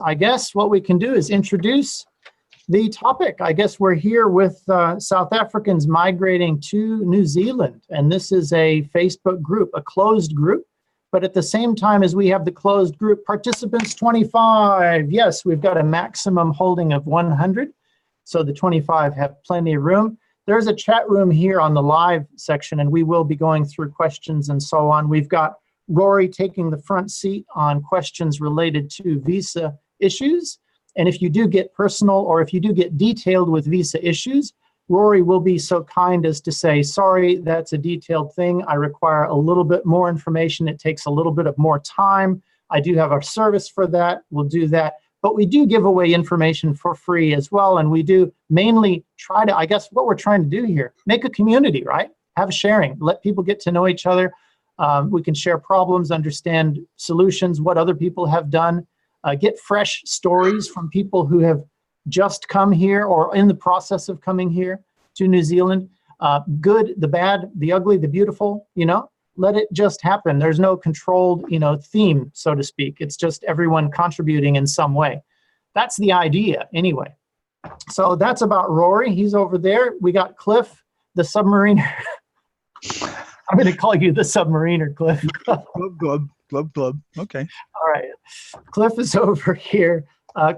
I guess what we can do is introduce the topic. I guess we're here with South Africans migrating to New Zealand, and this is a Facebook group, a closed group. But at the same time as we have the closed group, participants 25. Yes, we've got a maximum holding of 100. So the 25 have plenty of room. There's a chat room here on the live section, and we will be going through questions and so on. We've got Rory taking the front seat on questions related to visa issues. And if you do get personal or if you do get detailed with visa issues, Rory will be so kind as to say, sorry, that's a detailed thing. I require a little bit more information. It takes a little bit of more time. I do have our service for that. We'll do that. But we do give away information for free as well. And we do mainly try to, I guess what we're trying to do here, make a community, right? Have a sharing, let people get to know each other. We can share problems, understand solutions, what other people have done, get fresh stories from people who have just come here or in the process of coming here to New Zealand. Good, the bad, the ugly, the beautiful, let it just happen. There's no controlled, theme, so to speak. It's just everyone contributing in some way. That's the idea anyway. So that's about Rory. He's over there. We got Cliff, the submariner. I'm going to call you the submariner, Cliff. Glub. Okay. All right. Cliff is over here.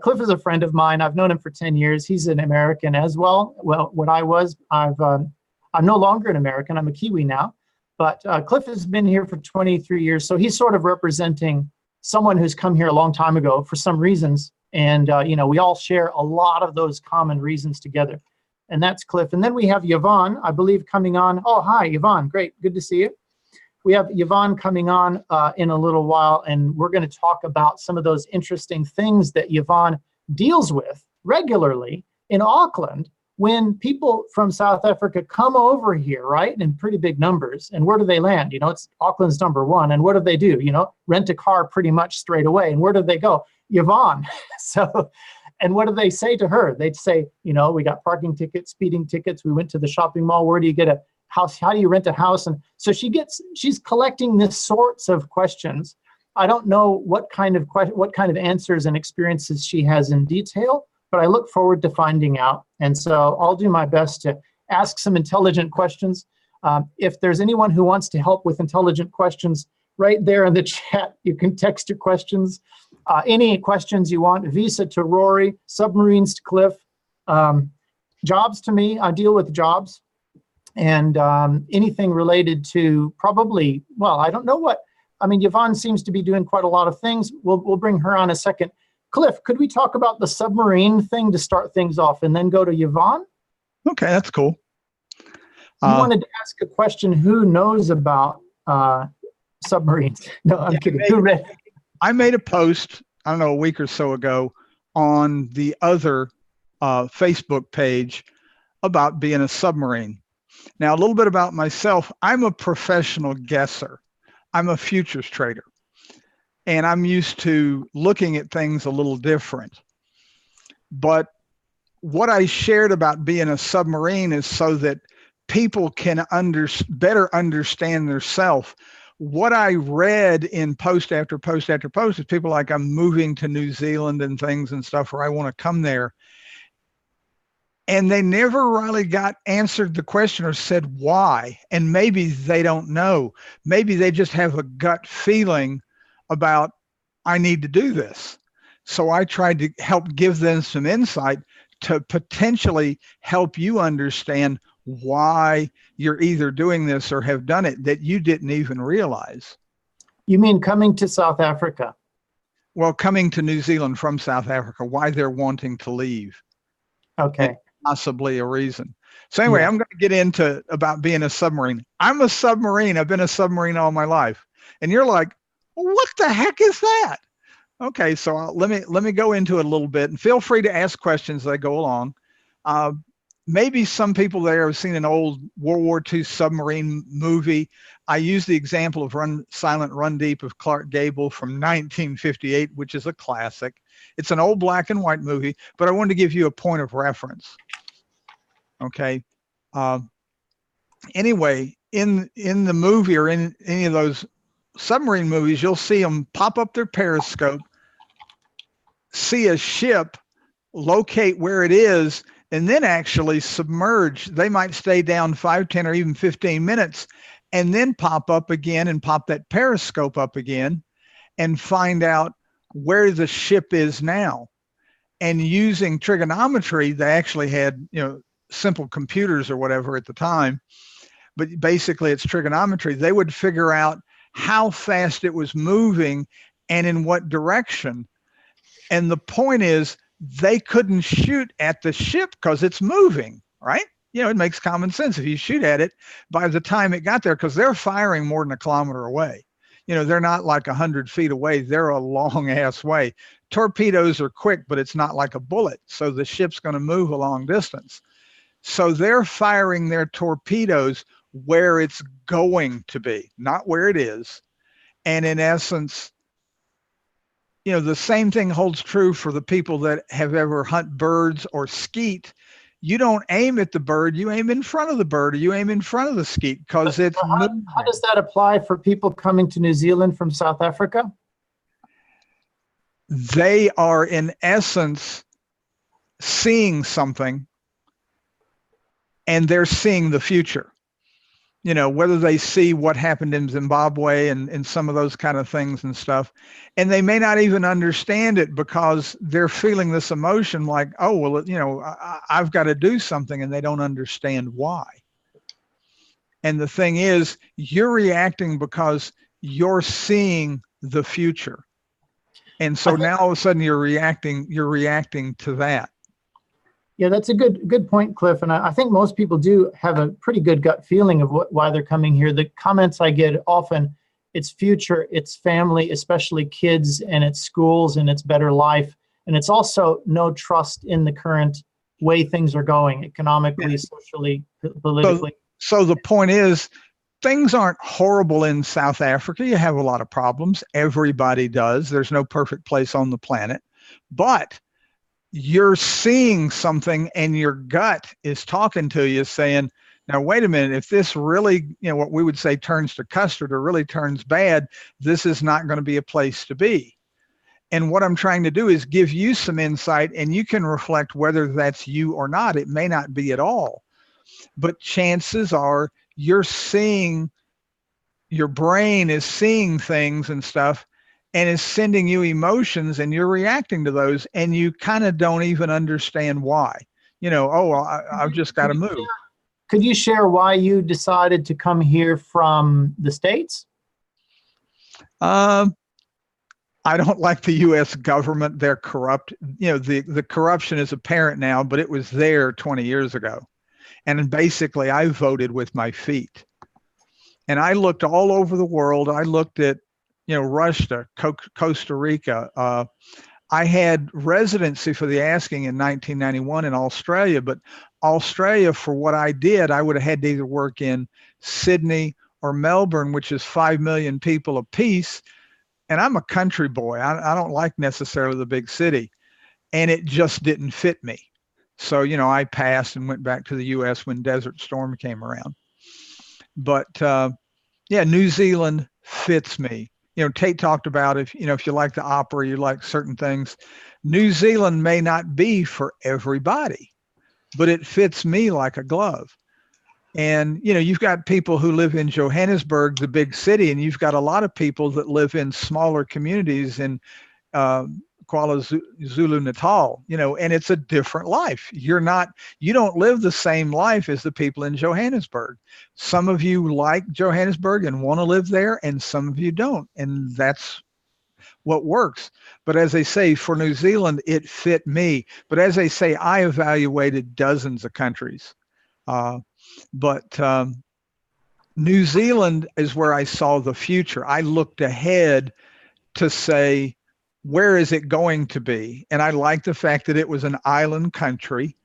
Cliff is a friend of mine. I've known him for 10 years. He's an American as well. Well, what I was, I'm no longer an American. I'm a Kiwi now. But Cliff has been here for 23 years. So he's sort of representing someone who's come here a long time ago for some reasons. And, we all share a lot of those common reasons together. And that's Cliff. And then we have Yvonne, I believe, coming on. Oh, hi, Yvonne. Great. Good to see you. We have Yvonne coming on in a little while, and we're going to talk about some of those interesting things that Yvonne deals with regularly in Auckland when people from South Africa come over here, right, in pretty big numbers. And where do they land? It's Auckland's number one. And what do they do? Rent a car pretty much straight away. And where do they go? Yvonne. And what do they say to her? They'd say, we got parking tickets, speeding tickets. We went to the shopping mall. Where do you get a house? How do you rent a house? And so she's collecting this sorts of questions. I don't know what kind of answers and experiences she has in detail, but I look forward to finding out. And so I'll do my best to ask some intelligent questions. If there's anyone who wants to help with intelligent questions, right there in the chat, you can text your questions. Any questions you want, visa to Rory, submarines to Cliff, jobs to me, I deal with jobs. And anything related to probably, I don't know Yvonne seems to be doing quite a lot of things. We'll bring her on a second. Cliff, could we talk about the submarine thing to start things off and then go to Yvonne? Okay, that's cool. You wanted to ask a question, who knows about submarines? No, I'm kidding. Who read? I made a post, I don't know, a week or so ago on the other Facebook page about being a submarine. Now, a little bit about myself. I'm a professional guesser. I'm a futures trader. And I'm used to looking at things a little different. But what I shared about being a submarine is so that people can better understand themselves. What I read in post after post after post is people like, I'm moving to New Zealand and things and stuff, or I want to come there. And they never really got answered the question or said why. And maybe they don't know. Maybe they just have a gut feeling about, I need to do this. So I tried to help give them some insight to potentially help you understand why you're either doing this or have done it that you didn't even realize. You mean coming to South Africa? Well, coming to New Zealand from South Africa, why they're wanting to leave. Okay. And possibly a reason. So anyway, I'm going to get into about being a submarine. I'm a submarine. I've been a submarine all my life. And you're like, what the heck is that? Okay, so let me go into it a little bit, and feel free to ask questions as I go along. Maybe some people there have seen an old World War II submarine movie. I use the example of Silent Run Deep of Clark Gable from 1958, which is a classic. It's an old black and white movie, but I wanted to give you a point of reference. Okay. Anyway, in the movie or in any of those submarine movies, you'll see them pop up their periscope, see a ship, locate where it is, and then actually submerge. They might stay down 5, 10, or even 15 minutes and then pop up again and pop that periscope up again and find out where the ship is now. And using trigonometry, they actually had, simple computers or whatever at the time, but basically it's trigonometry. They would figure out how fast it was moving and in what direction. And the point is, they couldn't shoot at the ship because it's moving, right? It makes common sense. If you shoot at it, by the time it got there, because they're firing more than a kilometer away. They're not like 100 feet away. They're a long ass way. Torpedoes are quick, but it's not like a bullet. So the ship's going to move a long distance. So they're firing their torpedoes where it's going to be, not where it is. And in essence, the same thing holds true for the people that have ever hunt birds or skeet. You don't aim at the bird, you aim in front of the bird, or you aim in front of the skeet because it's moving. How does that apply for people coming to New Zealand from South Africa? They are in essence seeing something, and they're seeing the future. Whether they see what happened in Zimbabwe and some of those kind of things and stuff. And they may not even understand it because they're feeling this emotion like, oh, well, I've got to do something, and they don't understand why. And the thing is, you're reacting because you're seeing the future. And so now all of a sudden you're reacting to that. Yeah, that's a good point, Cliff. And I think most people do have a pretty good gut feeling of why they're coming here. The comments I get often, it's future, it's family, especially kids, and it's schools, and it's better life. And it's also no trust in the current way things are going, economically, socially, politically. So the point is, things aren't horrible in South Africa. You have a lot of problems. Everybody does. There's no perfect place on the planet. But you're seeing something, and your gut is talking to you saying, now, wait a minute, if this really, what we would say turns to custard or really turns bad, this is not going to be a place to be. And what I'm trying to do is give you some insight, and you can reflect whether that's you or not. It may not be at all, but chances are you're seeing, your brain is seeing things and stuff, and is sending you emotions, and you're reacting to those, and you kind of don't even understand why. I've just got to move. Could you share why you decided to come here from the States? I don't like the U.S. government. They're corrupt. The corruption is apparent now, but it was there 20 years ago. And basically, I voted with my feet. And I looked all over the world. I looked at Russia, Costa Rica. I had residency for the asking in 1991 in Australia, but Australia, for what I did, I would have had to either work in Sydney or Melbourne, which is 5 million people apiece. And I'm a country boy. I don't like necessarily the big city. And it just didn't fit me. So, I passed and went back to the U.S. when Desert Storm came around. But New Zealand fits me. Tate talked about if you like the opera, you like certain things. New Zealand may not be for everybody, but it fits me like a glove. And, you've got people who live in Johannesburg, the big city, and you've got a lot of people that live in smaller communities in KwaZulu-Natal, and it's a different life. You don't live the same life as the people in Johannesburg. Some of you like Johannesburg and want to live there, and some of you don't. And that's what works. But as I say, for New Zealand, it fit me. But as I say, I evaluated dozens of countries. But New Zealand is where I saw the future. I looked ahead to say, where is it going to be? And I like the fact that it was an island country.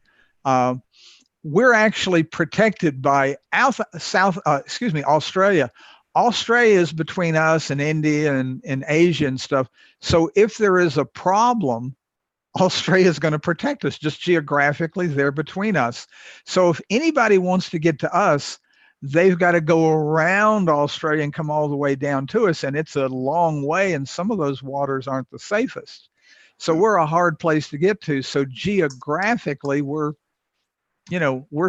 We're actually protected by Australia. Australia is between us and India and Asia and stuff. So if there is a problem, Australia is going to protect us. Just geographically, they're between us. So if anybody wants to get to us, they've got to go around Australia and come all the way down to us. And it's a long way. And some of those waters aren't the safest. So we're a hard place to get to. So geographically, we're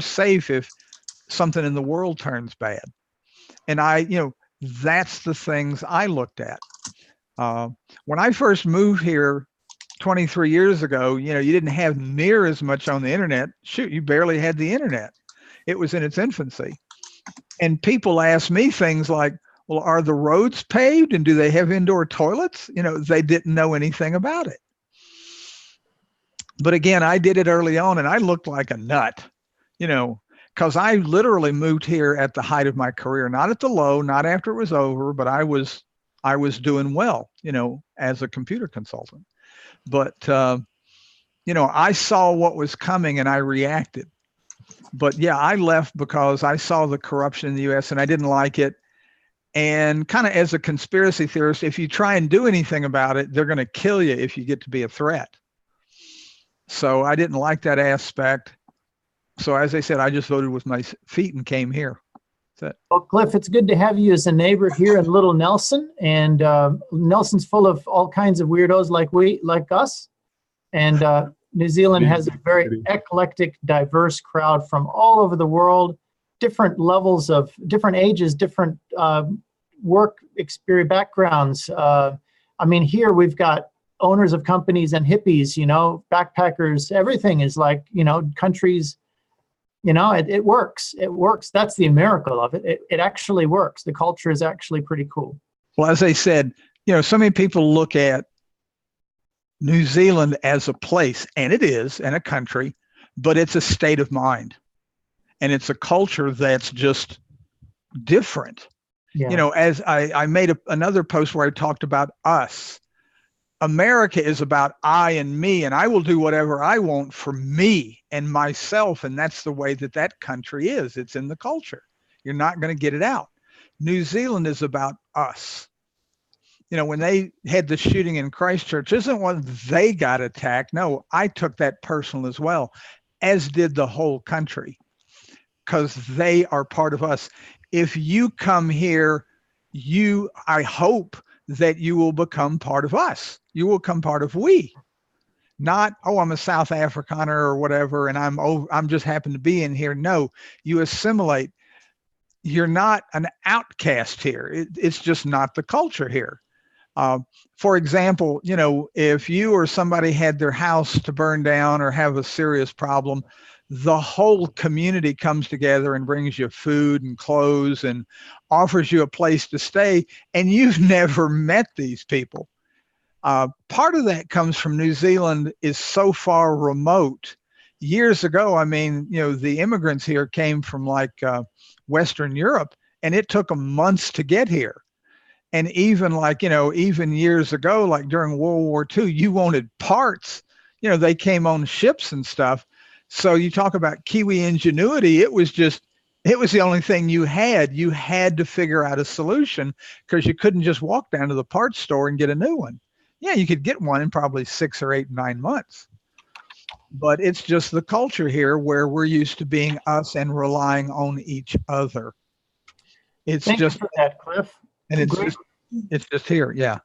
safe if something in the world turns bad. And that's the things I looked at. When I first moved here 23 years ago, you didn't have near as much on the internet. Shoot, you barely had the internet. It was in its infancy. And people ask me things like, well, are the roads paved and do they have indoor toilets? They didn't know anything about it. But again, I did it early on and I looked like a nut, because I literally moved here at the height of my career, not at the low, not after it was over, but I was doing well, as a computer consultant. But, I saw what was coming and I reacted. But yeah, I left because I saw the corruption in the US and I didn't like it. And kind of as a conspiracy theorist, if you try and do anything about it, they're going to kill you if you get to be a threat. So I didn't like that aspect. So as I said, I just voted with my feet and came here. Well, Cliff, it's good to have you as a neighbor here in Little Nelson. And Nelson's full of all kinds of weirdos like us. And New Zealand has a very eclectic, diverse crowd from all over the world, different levels of different ages, different work experience backgrounds. Here we've got owners of companies and hippies, backpackers. Everything is like, countries. It works. It works. That's the miracle of it. It actually works. The culture is actually pretty cool. Well, as I said, so many people look at New Zealand as a place, and it is, and a country, but it's a state of mind. And it's a culture that's just different. Yeah. As I made another post where I talked about us. America is about I and me, and I will do whatever I want for me and myself. And that's the way that country is. It's in the culture. You're not going to get it out. New Zealand is about us. When they had the shooting in Christchurch, isn't when they got attacked. No, I took that personal as well, as did the whole country, because they are part of us. If you come here, I hope that you will become part of us. You will become part of we. Not, I'm a South Afrikaner or whatever, and I'm just happen to be in here. No, you assimilate. You're not an outcast here. It's just not the culture here. For example, if you or somebody had their house to burn down or have a serious problem, the whole community comes together and brings you food and clothes and offers you a place to stay, and you've never met these people. Part of that comes from New Zealand is so far remote. Years ago, the immigrants here came from Western Europe, and it took them months to get here. And even even years ago, like during World War II, you wanted parts, they came on ships and stuff. So you talk about Kiwi ingenuity. It was the only thing you had. You had to figure out a solution because you couldn't just walk down to the parts store and get a new one. Yeah, you could get one in probably 6 or 8, 9 months. But it's just the culture here where we're used to being us and relying on each other. Thank you for that, Cliff. And it's just here, yeah.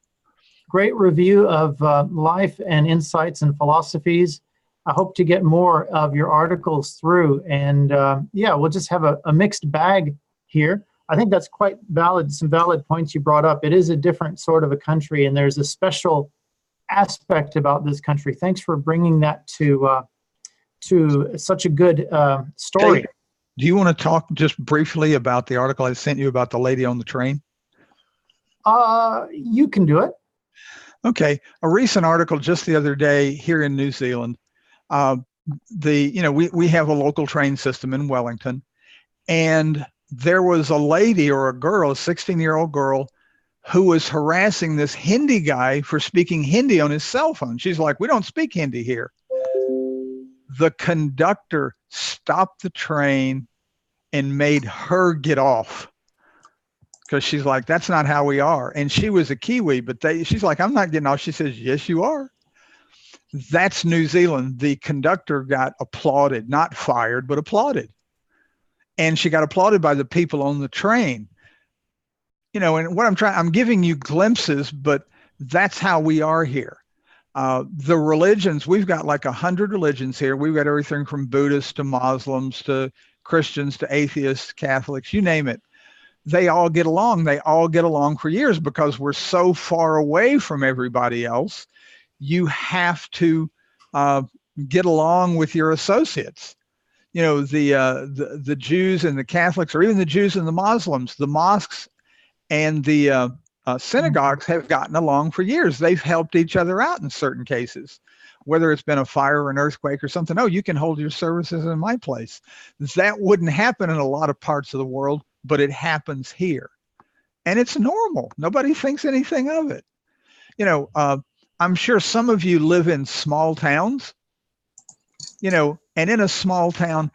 Great review of life and insights and philosophies. I hope to get more of your articles through. And we'll just have a mixed bag here. I think that's quite valid, some valid points you brought up. It is a different sort of a country, and there's a special aspect about this country. Thanks for bringing that to such a good story. Dave, do you want to talk just briefly about the article I sent you about the lady on the train? You can do it. Okay. A recent article just the other day here in New Zealand. We have a local train system in Wellington, and there was a lady or a girl, a 16-year-old girl, who was harassing this Hindi guy for speaking Hindi on his cell phone. She's like, we don't speak Hindi here. The conductor stopped the train and made her get off because she's like, that's not how we are. And she was a Kiwi, but she's like, I'm not getting off. She says, yes, you are. That's New Zealand. The conductor got applauded, not fired, but applauded. And she got applauded by the people on the train. And what I'm giving you glimpses, but that's how we are here. The religions, we've got like 100 religions here. We've got everything from Buddhists to Muslims to Christians to atheists, Catholics, you name it. They all get along. They all get along for years because we're so far away from everybody else. You have to get along with your associates. You know, the Jews and the Catholics, or even the Jews and the Muslims, the mosques and the synagogues have gotten along for years. They've helped each other out in certain cases, whether it's been a fire or an earthquake or something. Oh, you can hold your services in my place. That wouldn't happen in a lot of parts of the world, but it happens here. And it's normal. Nobody thinks anything of it. You know, I'm sure some of you live in small towns, you know, and in a small town,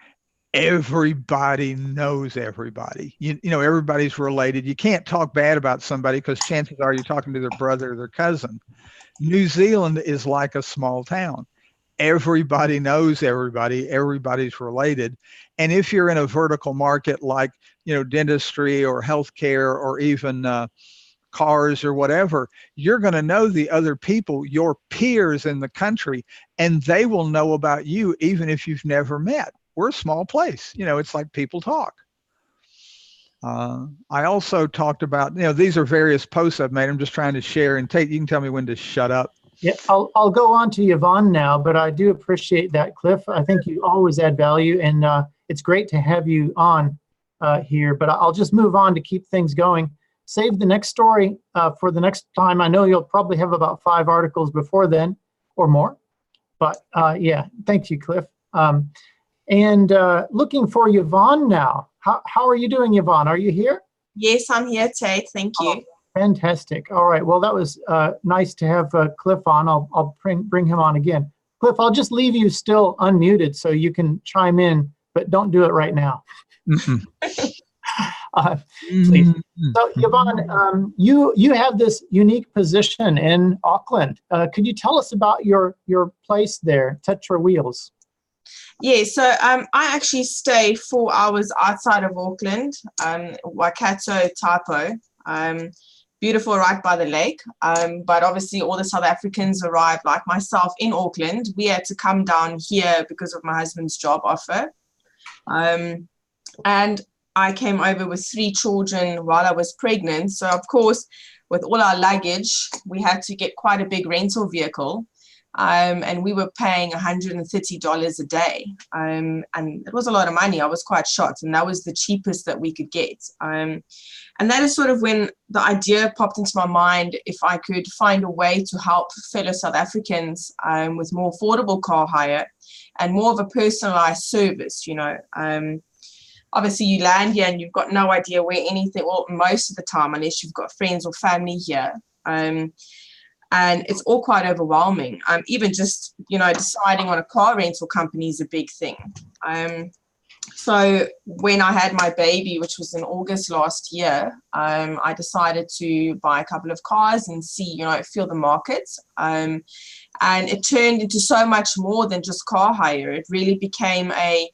everybody knows everybody. You know, everybody's related. You can't talk bad about somebody because chances are you're talking to their brother or their cousin. New Zealand is like a small town. Everybody knows everybody. Everybody's related. And if you're in a vertical market like, you know, dentistry or healthcare or even cars or whatever, you're going to know the other people, your peers in the country, and they will know about you even if you've never met. We're a small place. You know, it's like people talk. I also talked about, you know, these are various posts I've made. I'm just trying to share. And Tate, you can tell me when to shut up. Yeah, I'll go on to Yvonne now, but I do appreciate that, Cliff. I think you always add value, and it's great to have you on here. But I'll just move on to keep things going. Save the next story for the next time. I know you'll probably have about 5 articles before then or more. But yeah, thank you, Cliff. And looking for Yvonne now. How are you doing, Yvonne? Are you here? Yes, I'm here, Tate. Thank you. Oh, fantastic. All right. Well, that was nice to have Cliff on. I'll bring him on again. Cliff, I'll just leave you still unmuted so you can chime in, but don't do it right now. Please. So, Yvonne, you have this unique position in Auckland. Could you tell us about your place there, Tetra Wheels? Yeah, so I actually stay 4 hours outside of Auckland, Waikato, Taipo. Beautiful right by the lake. But obviously all the South Africans arrived, like myself, in Auckland. We had to come down here because of my husband's job offer. And I came over with 3 children while I was pregnant. So, of course, with all our luggage, we had to get quite a big rental vehicle. And we were paying $130 a day. And it was a lot of money. I was quite shocked. And that was the cheapest that we could get. And that is sort of when the idea popped into my mind, if I could find a way to help fellow South Africans with more affordable car hire and more of a personalized service, you know. Obviously, you land here and you've got no idea where anything, well, most of the time, unless you've got friends or family here. And it's all quite overwhelming. Even just, you know, deciding on a car rental company is a big thing. So when I had my baby, which was in August last year, I decided to buy a couple of cars and see, you know, feel the market. And it turned into so much more than just car hire. It really became a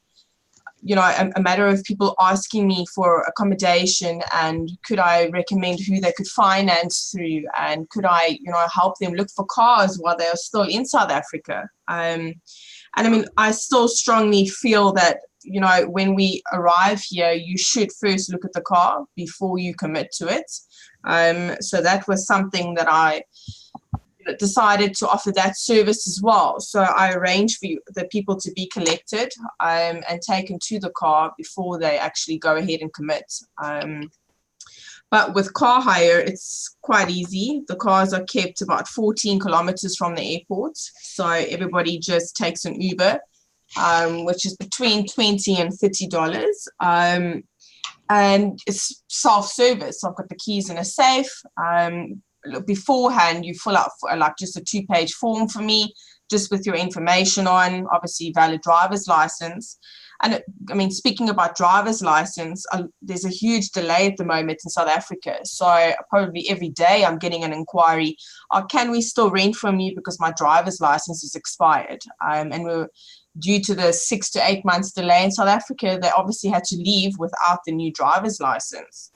matter of people asking me for accommodation and could I recommend who they could finance through and could I, you know, help them look for cars while they are still in South Africa. And I mean, I still strongly feel that, you know, when we arrive here, you should first look at the car before you commit to it. So that was something that I decided to offer that service as well. So I arranged for the people to be collected and taken to the car before they actually go ahead and commit. But with car hire, it's quite easy. The cars are kept about 14 kilometers from the airport. So everybody just takes an Uber, which is between $20 and $30. And it's self-service. So I've got the keys in a safe. Beforehand, you fill out like just a 2-page form for me, just with your information on, obviously valid driver's license. And I mean, speaking about driver's license, there's a huge delay at the moment in South Africa. So probably every day I'm getting an inquiry, can we still rent from you because my driver's license is expired? And we're due to the 6 to 8 months delay in South Africa, they obviously had to leave without the new driver's license.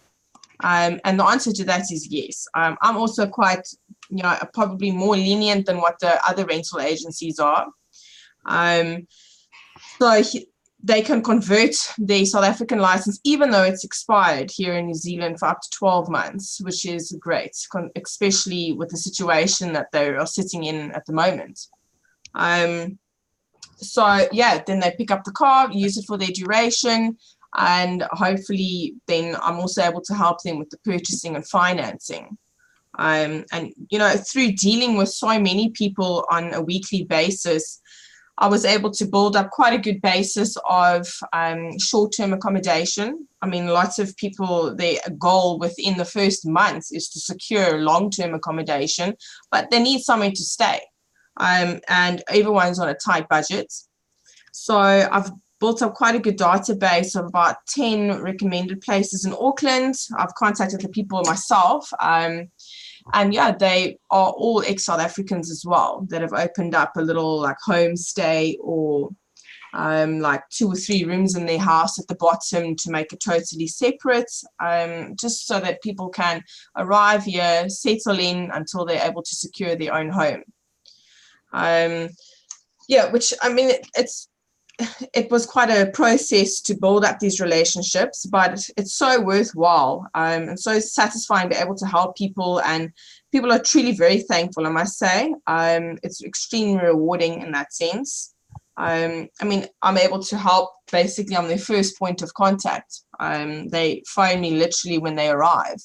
And the answer to that is yes. I'm also quite, probably more lenient than what the other rental agencies are. They can convert their South African license, even though it's expired here in New Zealand, for up to 12 months, which is great, especially with the situation that they are sitting in at the moment. Then they pick up the car, use it for their duration, and hopefully then I'm also able to help them with the purchasing and financing. Through dealing with so many people on a weekly basis, I was able to build up quite a good basis of short-term accommodation. I mean, lots of people, their goal within the first month is to secure long-term accommodation, but they need somewhere to stay. And everyone's on a tight budget. So I've built up quite a good database of about 10 recommended places in Auckland. I've contacted the people myself. They are all ex-South Africans as well that have opened up a little like homestay or like 2 or 3 rooms in their house at the bottom to make it totally separate, just so that people can arrive here, settle in until they're able to secure their own home. Which, I mean, it was quite a process to build up these relationships, but it's so worthwhile and so satisfying to be able to help people, and people are truly very thankful, I must say. It's extremely rewarding in that sense. I'm able to help. Basically, I'm their first point of contact. They phone me literally when they arrive.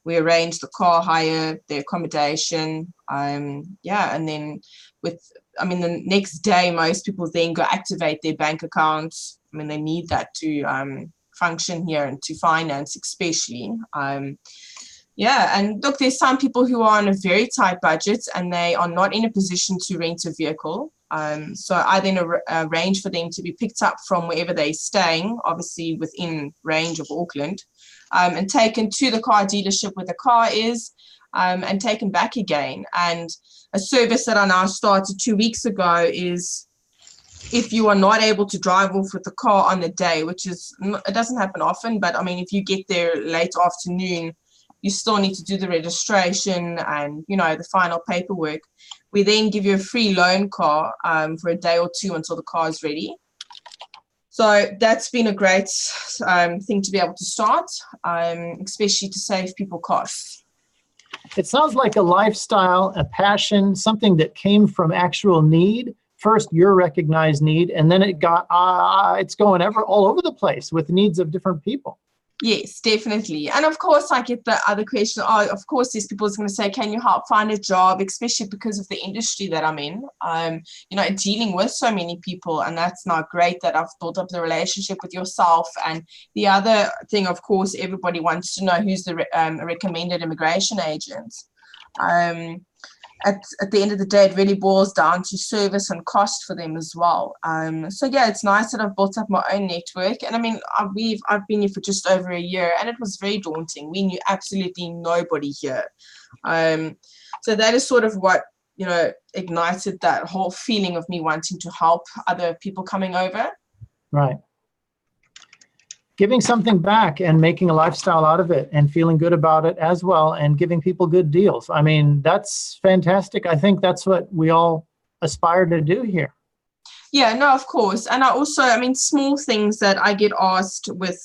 We arrange the car hire, their accommodation, and then the next day, most people then go activate their bank accounts. I mean, they need that to function here and to finance especially. And look, there's some people who are on a very tight budget and they are not in a position to rent a vehicle. So I then arrange for them to be picked up from wherever they're staying, obviously within range of Auckland, and taken to the car dealership where the car is, and taken back again. And a service that I now started 2 weeks ago is, if you are not able to drive off with the car on the day, which is, it doesn't happen often, but I mean, if you get there late afternoon, you still need to do the registration and, the final paperwork. We then give you a free loan car for a day or 2 until the car is ready. So that's been a great thing to be able to start, especially to save people costs. It sounds like a lifestyle, a passion, something that came from actual need. First, your recognized need, and then it's going all over the place with needs of different people. Yes, definitely. And of course, I get the other question. Of course, these people are going to say, can you help find a job, especially because of the industry that I'm in, dealing with so many people. And that's not great that I've built up the relationship with yourself. And the other thing, of course, everybody wants to know who's the recommended immigration agent. At the end of the day, it really boils down to service and cost for them as well. It's nice that I've built up my own network. And I mean, I've been here for just over a year, and it was very daunting. We knew absolutely nobody here. So that is sort of what, ignited that whole feeling of me wanting to help other people coming over. Right. Giving something back and making a lifestyle out of it and feeling good about it as well, and giving people good deals. I mean, that's fantastic. I think that's what we all aspire to do here. Yeah, no, of course. And I also, small things that I get asked with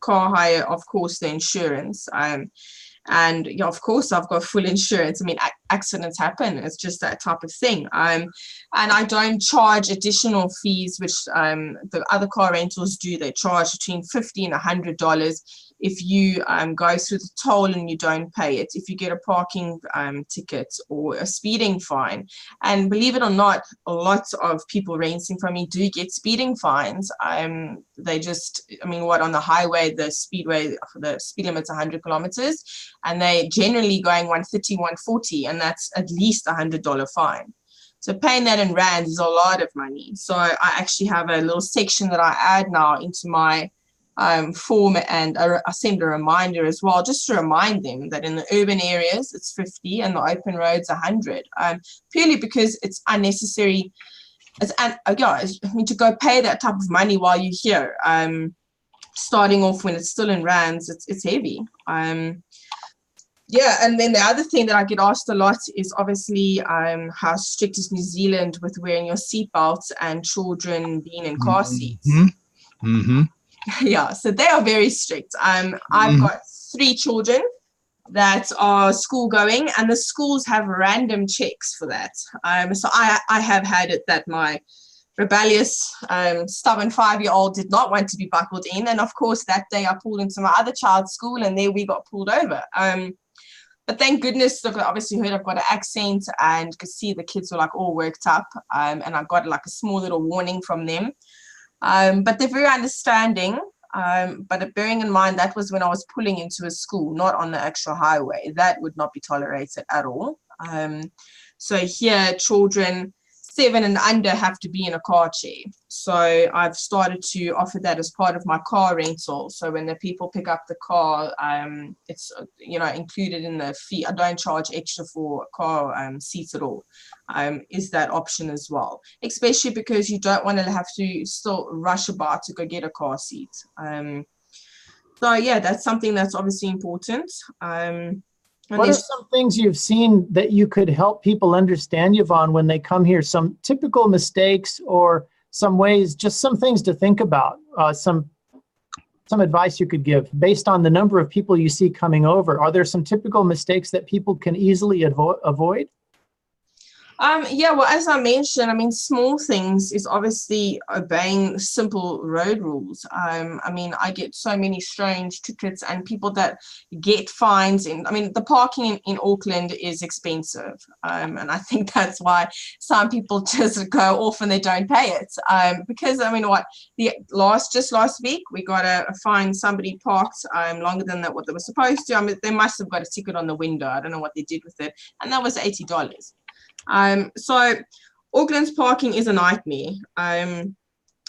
car hire, of course, the insurance. Of course, I've got full insurance. I mean, accidents happen. It's just that type of thing. And I don't charge additional fees, which the other car rentals do. They charge between $50 and $100 if you go through the toll and you don't pay it, if you get a parking ticket or a speeding fine. And believe it or not, a lot of people renting from me do get speeding fines. They just, on the highway, the speed limit's 100 kilometers, and they generally going 130, 140, and that's at least $100 fine. So paying that in rands is a lot of money. So I actually have a little section that I add now into my form, and I send a reminder as well, just to remind them that in the urban areas it's 50 and the open roads 100, purely because it's unnecessary. To go pay that type of money while you're here. starting off when it's still in rands, it's heavy. Yeah, and then the other thing that I get asked a lot is obviously how strict is New Zealand with wearing your seatbelts and children being in car seats. Yeah, so they are very strict. I've got 3 children that are school going, and the schools have random checks for that. So I have had it that my rebellious, stubborn 5-year-old did not want to be buckled in, and of course that day I pulled into my other child's school, and there we got pulled over. But thank goodness, they've obviously heard I've got an accent and could see the kids were like all worked up, and I got like a small little warning from them. But they're very understanding. But bearing in mind that was when I was pulling into a school, not on the actual highway. That would not be tolerated at all. So here, children 7 and under have to be in a car chair. So I've started to offer that as part of my car rental. So when the people pick up the car, it's included in the fee. I don't charge extra for car seats at all. Is that option as well, especially because you don't want to have to still rush about to go get a car seat. So yeah, that's something that's obviously important. What are some things you've seen that you could help people understand, Yvonne, when they come here? Some typical mistakes or some ways, just some things to think about, some advice you could give based on the number of people you see coming over. Are there some typical mistakes that people can easily avoid? Yeah, well, as I mentioned, I mean, small things is obviously obeying simple road rules. I mean, I get so many strange tickets and people that get fines. The parking in Auckland is expensive. And I think that's why some people just go off and they don't pay it. Because, just last week, we got a fine. Somebody parked longer than what they were supposed to. I mean, they must have got a ticket on the window. I don't know what they did with it. And that was $80. So Auckland's parking is a nightmare. And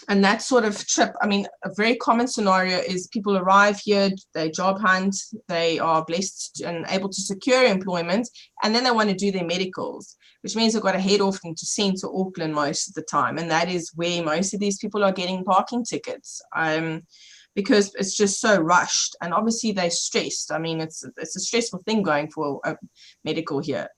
that sort of trip, a very common scenario is people arrive here, they job hunt, they are blessed and able to secure employment, and then they want to do their medicals, which means they've got to head off into central Auckland most of the time. And that is where most of these people are getting parking tickets. Because it's just so rushed, and obviously they're stressed. It's a stressful thing going for a medical here.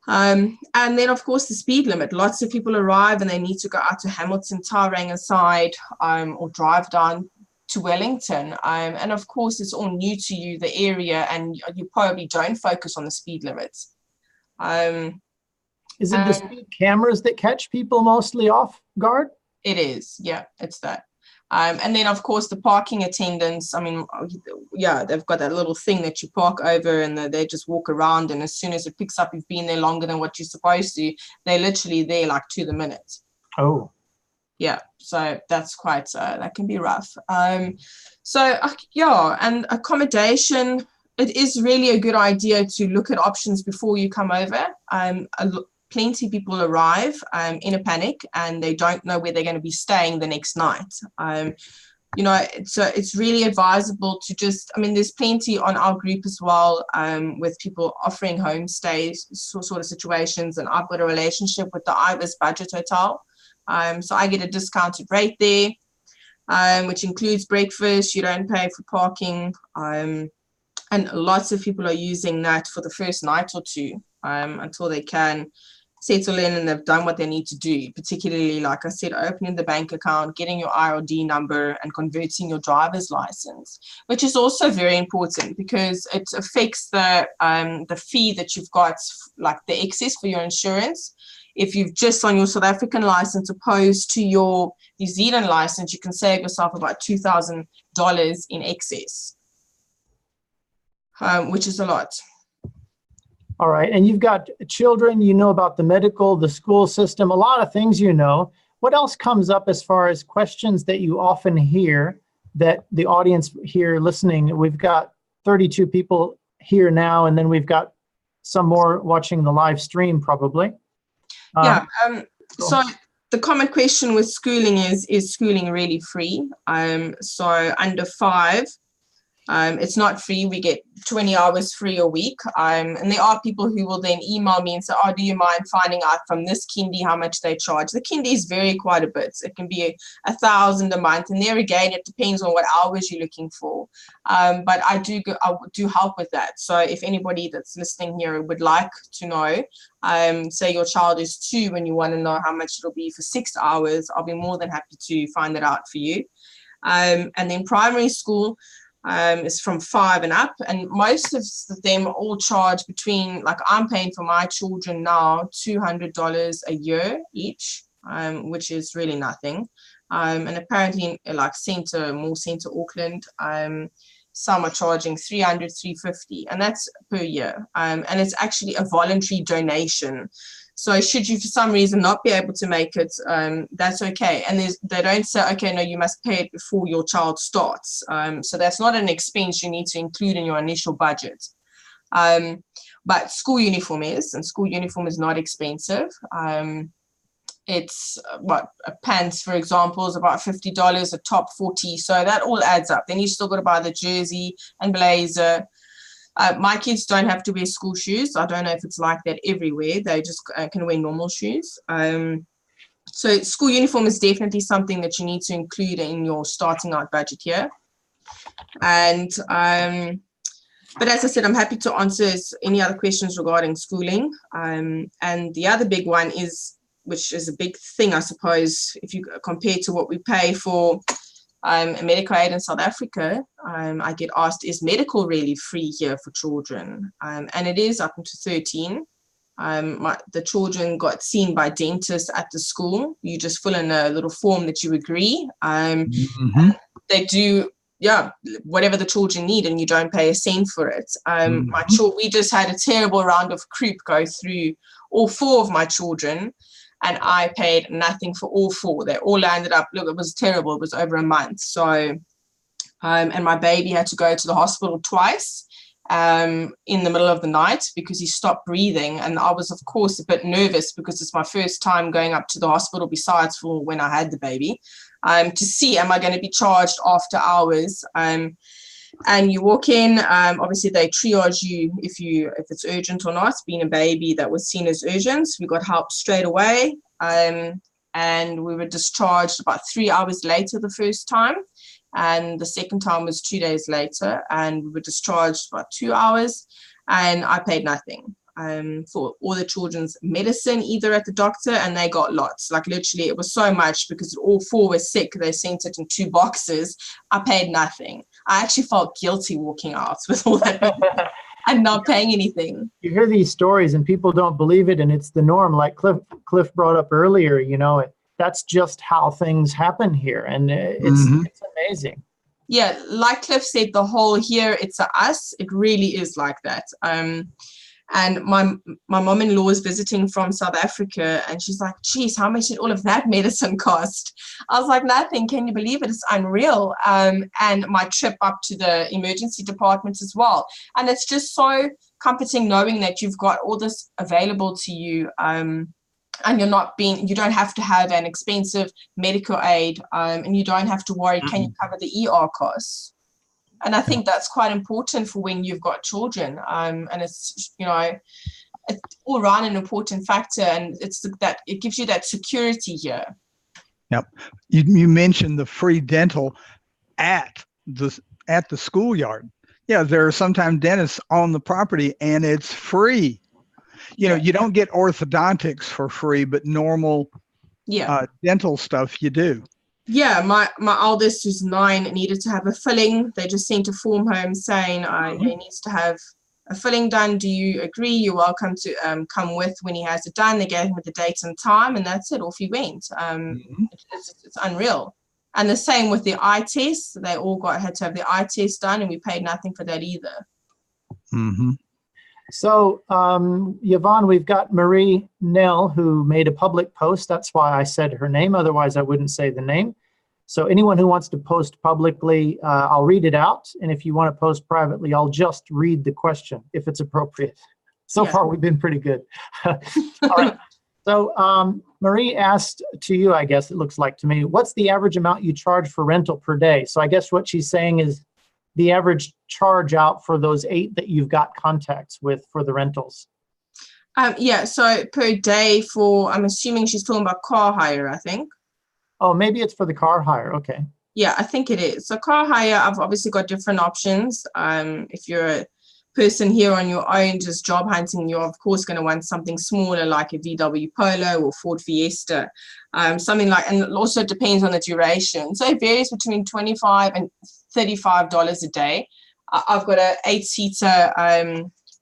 And then, of course, the speed limit. Lots of people arrive and they need to go out to Hamilton, Tauranga side, or drive down to Wellington. And, of course, it's all new to you, the area, and you probably don't focus on the speed limits. Is it the speed cameras that catch people mostly off guard? It is, yeah, it's that. And then, of course, the parking attendants, they've got that little thing that you park over and they just walk around. And as soon as it picks up, you've been there longer than what you're supposed to. They're literally there like to the minute. Oh. Yeah, so that's quite, that can be rough. And accommodation, it is really a good idea to look at options before you come over. Plenty of people arrive in a panic and they don't know where they're going to be staying the next night. So it's really advisable to just, there's plenty on our group as well with people offering homestays, sort of situations. And I've got a relationship with the Ibis Budget Hotel. So I get a discounted rate there, which includes breakfast. You don't pay for parking. And lots of people are using that for the first night or two until they can settle in and they've done what they need to do, particularly, like I said, opening the bank account, getting your IRD number and converting your driver's license, which is also very important because it affects the fee that you've got, like the excess for your insurance. If you've just on your South African license opposed to your New Zealand license, you can save yourself about $2,000 in excess, which is a lot. All right. And you've got children, you know about the medical, the school system, a lot of things you know. What else comes up as far as questions that you often hear that the audience here listening? We've got 32 people here now, and then we've got some more watching the live stream probably. So the common question with schooling is schooling really free? So under 5, It's not free. We get 20 hours free a week. And there are people who will then email me and say, oh, do you mind finding out from this kindy how much they charge? The kindies vary quite a bit. It can be $1,000 a month. And there again, it depends on what hours you're looking for. But I do help with that. So if anybody that's listening here would like to know, say your child is 2 and you want to know how much it'll be for 6 hours, I'll be more than happy to find that out for you. And then primary school, is from 5 and up, and most of them all charge between, like I'm paying for my children now $200 a year each, which is really nothing. And apparently like more center Auckland, some are charging $300, $350, and that's per year. And it's actually a voluntary donation. So should you for some reason not be able to make it, that's okay. And they don't say, okay, no, you must pay it before your child starts. So that's not an expense you need to include in your initial budget. But school uniform is, and school uniform is not expensive. It's pants, for example, is about $50, a top $40. So that all adds up. Then you still got to buy the jersey and blazer. My kids don't have to wear school shoes. I don't know if it's like that everywhere. They just can wear normal shoes. So school uniform is definitely something that you need to include in your starting out budget here. And but as I said, I'm happy to answer any other questions regarding schooling. And the other big one is, which is a big thing, I suppose, if you compare to what we pay for medical aid in South Africa, I get asked, is medical really free here for children? And it is up until 13. The children got seen by dentists at the school. You just fill in a little form that you agree. They do, whatever the children need, and you don't pay a cent for it. We just had a terrible round of croup go through all 4 of my children, and I paid nothing for all 4. They all landed up, look, it was terrible. It was over a month. So, and my baby had to go to the hospital twice in the middle of the night because he stopped breathing. And I was, of course, a bit nervous because it's my first time going up to the hospital besides for when I had the baby, to see, am I going to be charged after hours? And you walk in, obviously they triage you if it's urgent or not. Being a baby, that was seen as urgent. We got help straight away, and we were discharged about 3 hours later the first time, and the second time was 2 days later, and we were discharged about 2 hours, and I paid nothing for all the children's medicine, either at the doctor, and they got lots. Like literally, it was so much because all 4 were sick. They sent it in 2 boxes. I paid nothing. I actually felt guilty walking out with all that and not paying anything. You hear these stories and people don't believe it, and it's the norm. Like Cliff brought up earlier, that's just how things happen here, and it's amazing. Yeah, like Cliff said, the whole here, it's a us. It really is like that. And my mom-in-law is visiting from South Africa, and she's like, geez, how much did all of that medicine cost? I was like, nothing. Can you believe it? It's unreal. And my trip up to the emergency department as well. And it's just so comforting knowing that you've got all this available to you, and you don't have to have an expensive medical aid, and you don't have to worry, can you cover the ER costs? And I think that's quite important for when you've got children. And it's, it's all around an important factor, and it gives you that security here. Yep. You mentioned the free dental at the schoolyard. Yeah, there are sometimes dentists on the property, and it's free. You don't get orthodontics for free, but normal dental stuff you do. Yeah, my eldest, who's 9, needed to have a filling. They just sent a form home saying he needs to have a filling done. Do you agree? You're welcome to come with when he has it done. They gave him the date and time, and that's it. Off he went. It's unreal. And the same with the eye test. They all had to have the eye test done, and we paid nothing for that either. So, Yvonne, we've got Marie Nell, who made a public post. That's why I said her name. Otherwise, I wouldn't say the name. So anyone who wants to post publicly, I'll read it out. And if you want to post privately, I'll just read the question if it's appropriate. So far, we've been pretty good. All right. So Marie asked to you, I guess it looks like to me, what's the average amount you charge for rental per day? So I guess what she's saying is, the average charge out for those 8 that you've got contacts with for the rentals? Yeah, so per day for, I'm assuming she's talking about car hire, I think. Oh, maybe it's for the car hire. Okay. Yeah, I think it is. So car hire, I've obviously got different options. If you're a person here on your own, just job hunting, you're of course going to want something smaller like a VW Polo or Ford Fiesta, something like, and it also depends on the duration. So it varies between $25 and $35 a day. I've got a 8-seater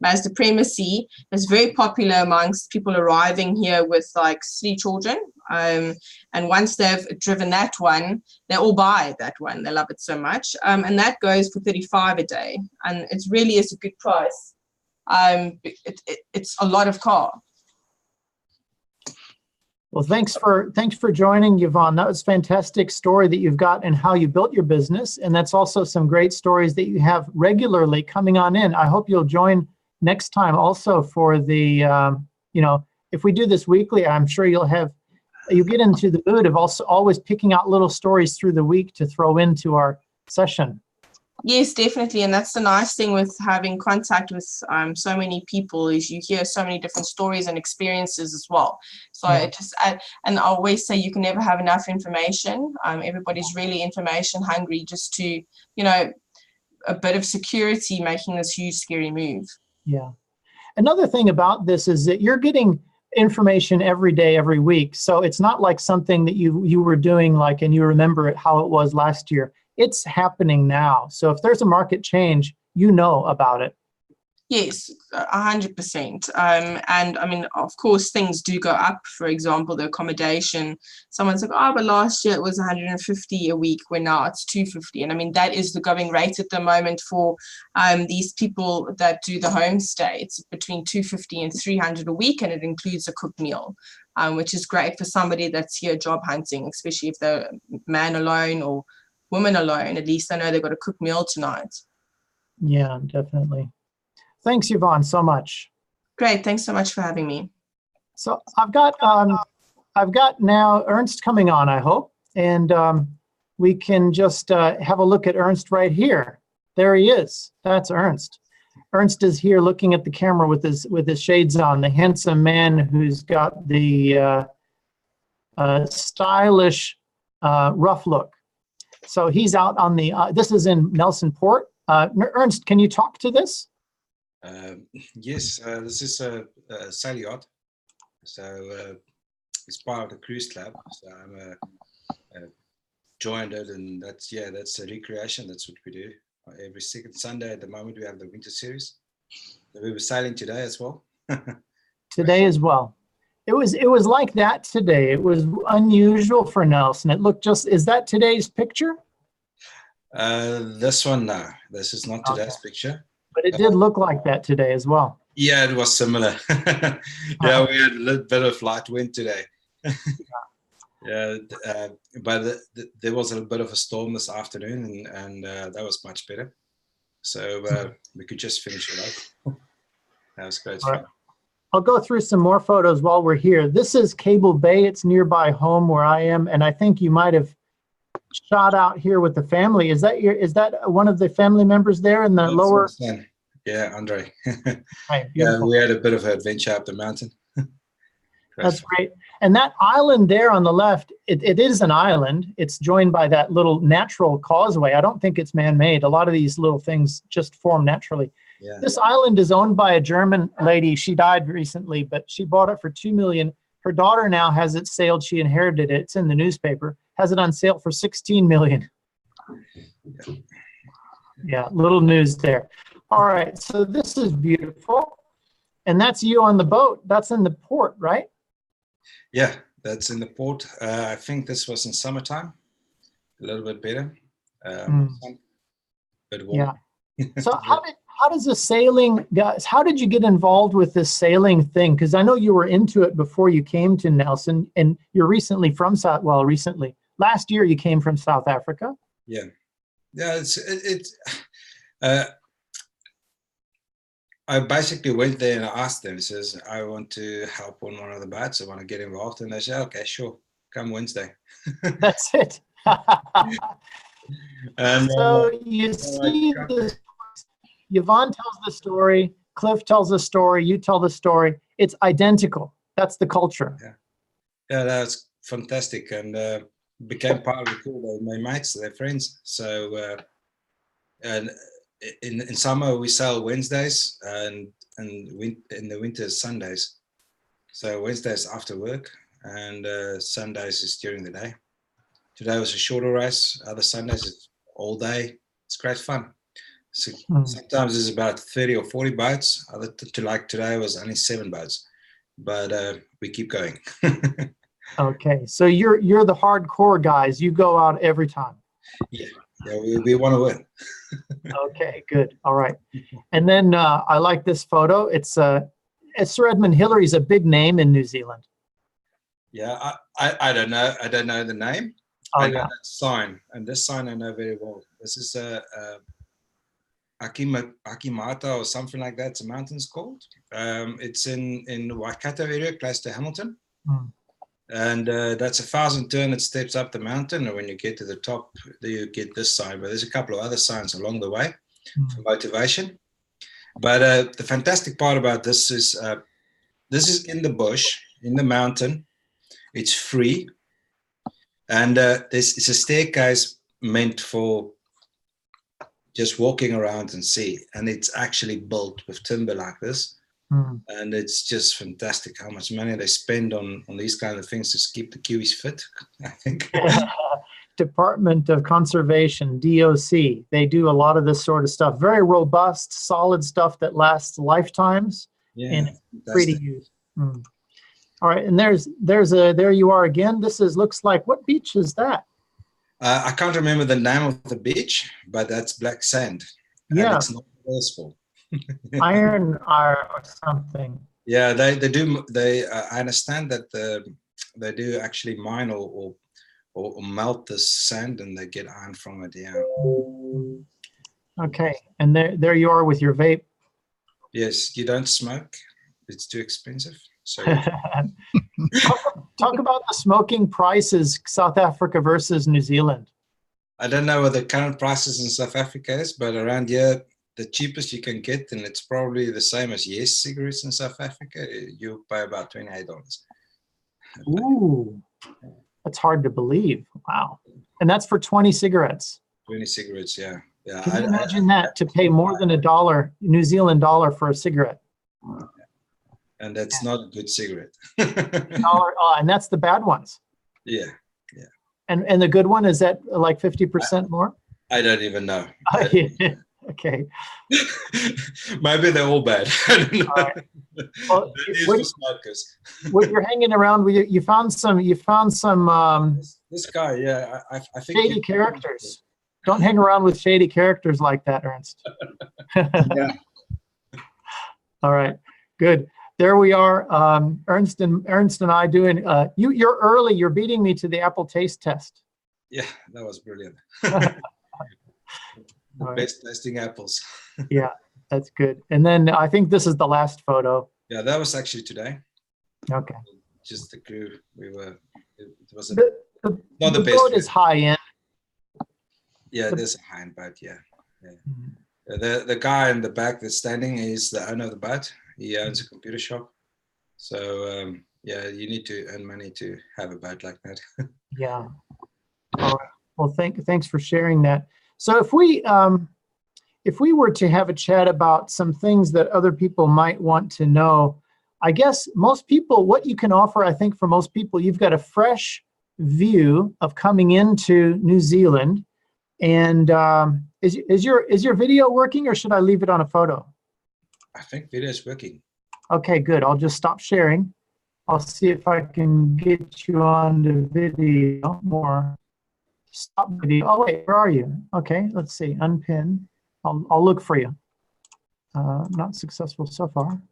Mazda Primacy that's very popular amongst people arriving here with like 3 children. And once they've driven that one, they all buy that one. They love it so much. And that goes for $35 a day. And it really is a good price. It's a lot of car. Well, thanks for joining, Yvonne. That was a fantastic story that you've got and how you built your business. And that's also some great stories that you have regularly coming on in. I hope you'll join next time also for the, if we do this weekly, I'm sure you get into the mood of also always picking out little stories through the week to throw into our session. Yes, definitely. And that's the nice thing with having contact with so many people is you hear so many different stories and experiences as well. So and I always say you can never have enough information. Everybody's really information hungry just to, a bit of security making this huge, scary move. Yeah. Another thing about this is that you're getting information every day, every week. So it's not like something that you were doing and you remember it how it was last year. It's happening now. So if there's a market change, you know about it. Yes, 100%. And I mean, of course, things do go up. For example, the accommodation. Someone's like, oh, but last year it was 150 a week, where now it's 250. And I mean, that is the going rate at the moment for these people that do the homestay. It's between 250 and 300 a week, and it includes a cooked meal, which is great for somebody that's here job hunting, especially if they're man alone or woman alone. At least I know they've got a cooked meal tonight. Yeah, definitely. Thanks, Yvonne, so much. Great. Thanks so much for having me. So I've got now Ernst coming on, I hope, and we can just have a look at Ernst right here. There he is. That's Ernst. Ernst is here looking at the camera with his shades on, the handsome man who's got the stylish, rough look. So he's out on the, this is in Nelson Port. Ernst, can you talk to this? Yes, this is a sail yacht. So it's part of the cruise club. So I'm joined it, and that's a recreation. That's what we do. Every second Sunday at the moment we have the winter series. So we were sailing today as well. Today as well. It was like that today. It was unusual for Nelson. It looked is that today's picture? This one, no. This is not today's picture. But it did look like that today as well. Yeah, it was similar. Yeah, we had a little bit of light wind today. Yeah, but there was a bit of a storm this afternoon, and that was much better. So we could just finish it up. That was great fun. I'll go through some more photos while we're here. This is Cable Bay. It's nearby home where I am, and I think you might have shot out here with the family. Is that one of the family members there in the lower? Yeah, Andre. Right, yeah, we had a bit of an adventure up the mountain. That's great. And that island there on the left, it is an island. It's joined by that little natural causeway. I don't think it's man-made. A lot of these little things just form naturally. Yeah. This island is owned by a German lady. She died recently, but she bought it for $2 million. Her daughter now has it sailed. She inherited it. It's in the newspaper. Has it on sale for $16 million. Yeah, little news there. All right, so this is beautiful. And that's you on the boat. That's in the port, right? Yeah, that's in the port. I think this was in summertime. A little bit better. But warm. Yeah. So how does the sailing, guys, how did you get involved with this sailing thing? Because I know you were into it before you came to Nelson, and you're recently from recently. Last year you came from South Africa. Yeah. Yeah, I basically went there and I asked them, says, I want to help on one of the boats. I want to get involved. And they said, okay, sure. Come Wednesday. That's it. And So you see this, Yvonne tells the story, Cliff tells the story, you tell the story. It's identical. That's the culture. yeah, that's fantastic, and became part of the crew. My mates, they're friends. So and in summer we sail Wednesdays, and in the winter Sundays. So Wednesdays after work, and Sundays is during the day. Today was a shorter race. Other Sundays it's all day. It's great fun. So sometimes it's about 30 or 40 boats. Like today was only 7 boats, but we keep going. Okay, so you're the hardcore guys. You go out every time. Yeah, we want to win. Okay, good. All right. And then I like this photo. It's Sir Edmund Hillary's a big name in New Zealand. Yeah, I don't know. I don't know the name. Oh, I know yeah. that sign, and this sign I know very well. This is a Akimata or something like that. It's a mountain's called. It's in the Waikato area, close to Hamilton. And that's 1,000 turn. It steps up the mountain, and when you get to the top, you get this sign. But there's a couple of other signs along the way for motivation. But the fantastic part about this is in the bush, in the mountain. It's free, and it's a staircase meant for just walking around and see. And it's actually built with timber like this. And it's just fantastic how much money they spend on these kind of things to keep the Kiwis fit, I think. Department of Conservation, DOC. They do a lot of this sort of stuff. Very robust, solid stuff that lasts lifetimes. Yeah, and free to use. All right, and there you are again. This looks like, what beach is that? I can't remember the name of the beach, but that's black sand. Yeah. And it's not reversible. Iron or something. Yeah, they do. I understand that they do actually mine or melt the sand, and they get iron from it. Yeah. Okay, and there you are with your vape. Yes, you don't smoke. It's too expensive. So talk about the smoking prices, South Africa versus New Zealand. I don't know what the current prices in South Africa is, but around here, the cheapest you can get, and it's probably the same as Yes cigarettes in South Africa, you pay about $28. Ooh, that's hard to believe. Wow. And that's for 20 cigarettes. 20 cigarettes, yeah. Yeah. Can you imagine that, to pay more than $1, New Zealand dollar for a cigarette? And that's not a good cigarette. And that's the bad ones. Yeah, yeah. And the good one, is that like 50% more? I don't even know. Okay. Maybe they're all bad. I don't know. Right. Well, what you're hanging around with, you found some this guy, yeah. I think shady characters. Don't hang around with shady characters like that, Ernst. Yeah. All right, good. There we are, Ernst and I doing. You're early. You're beating me to the apple taste test. Yeah, that was brilliant. The right. Best tasting apples. Yeah, that's good. And then I think this is the last photo. Yeah, that was actually today. Okay. Just the crew. It was not the best. The boat is high end. Yeah, there's a high end boat. Yeah. The guy in the back that's standing is the owner of the boat. He owns a computer shop. So yeah, you need to earn money to have a boat like that. Yeah. All right. Well, thanks for sharing that. So if we were to have a chat about some things that other people might want to know, I guess most people, what you can offer, I think for most people, you've got a fresh view of coming into New Zealand. And is your video working, or should I leave it on a photo? I think video is working. Okay, good. I'll just stop sharing. I'll see if I can get you on the video more. Stop video. Oh wait, where are you? Okay, let's see. Unpin. I'll look for you. Not successful so far.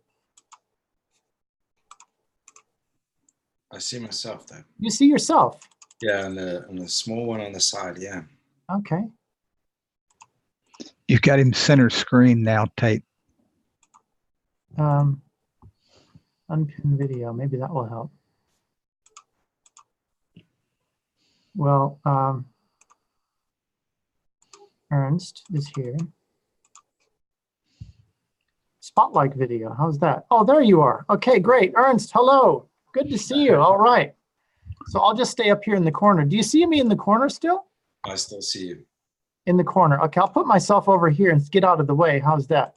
I see myself though. You see yourself? Yeah, and the small one on the side. Yeah. Okay. You've got him center screen now, Tate. Unpin video. Maybe that will help. Well, Ernst is here. Spotlight video, how's that? Oh, there you are. Okay, great. Ernst, hello. Good to see you. All right. So I'll just stay up here in the corner. Do you see me in the corner still? I still see you. In the corner. Okay, I'll put myself over here and get out of the way. How's that?